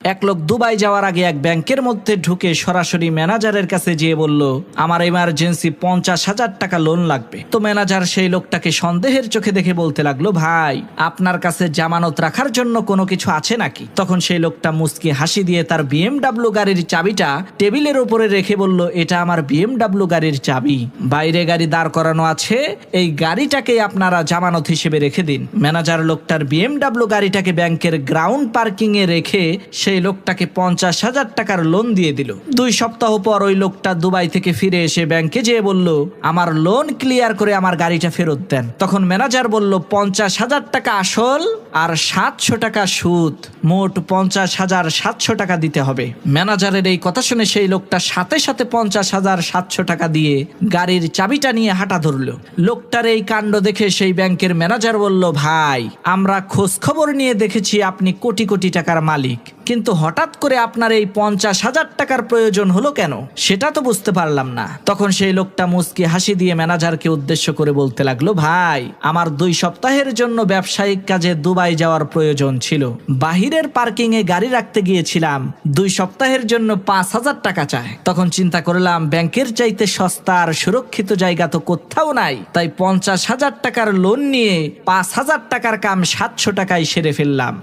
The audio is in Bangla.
এক লোক দুবাই যাওয়ার আগে এক ব্যাংকের মধ্যে ঢুকে সরাসরি ম্যানেজারের কাছে যেয়ে বলল, আমার এমার্জেন্সি 50,000 টাকা লোন লাগবে। তো ম্যানেজার সেই লোকটাকে সন্দেহের চোখে দেখে বলতে লাগলো, ভাই আপনার কাছে জামানত রাখার জন্য কোনো কিছু আছে নাকি? তখন সেই লোকটা মুচকি হাসি দিয়ে তার BMW গাড়ির চাবিটা টেবিলের উপরে রেখে বলল, এটা আমার BMW গাড়ির চাবি, বাইরে গাড়ি দাঁড় করানো আছে, এই গাড়িটাকে আপনারা জামানত হিসেবে রেখে দিন। ম্যানেজার লোকটার BMW গাড়িটাকে ব্যাংকের গ্রাউন্ড পার্কিং এ রেখে সেই লোকটাকে 50,000 টাকার লোন দিয়ে দিল। 2 সপ্তাহ পর ওই লোকটা দুবাই থেকে ফিরে এসে ব্যাংকে যেয়ে বলল, আমার লোন ক্লিয়ার করে আমার গাড়িটা ফেরত দেন। তখন ম্যানেজার বলল, 50,000 টাকা আসল আর 700 টাকা সুদ, মোট 50,700 টাকা দিতে হবে। ম্যানেজারের এই কথা শুনে সেই লোকটা সাথে সাথে 50,700 টাকা দিয়ে গাড়ির চাবিটা নিয়ে হাঁটা ধরলো। লোকটার এই কাণ্ড দেখে সেই ব্যাংকের ম্যানেজার বলল, ভাই আমরা খোঁজ খবর নিয়ে দেখেছি আপনি কোটি কোটি টাকার মালিক, কিন্তু হঠাৎ করে আপনার এই 50,000 টাকার প্রয়োজন হলো কেন, সেটা তো বুঝতে পারলাম না। তখন সেই লোকটা মুচকি হাসি দিয়ে ম্যানেজারকে উদ্দেশ্য করে বলতে লাগলো, ভাই আমার 2 সপ্তাহের জন্য ব্যবসায়িক কাজে দুবাই যাওয়ার প্রয়োজন ছিল, বাহিরের পার্কিং এ গাড়ি রাখতে গিয়েছিলাম, 2 সপ্তাহের জন্য 5,000 টাকা চায়। তখন চিন্তা করলাম ব্যাংকের চাইতে সস্তা আর সুরক্ষিত জায়গা তো কোথাও নাই, তাই 50,000 টাকার লোন নিয়ে 5,000 টাকার কাম 700 টাকায় সেরে ফেললাম।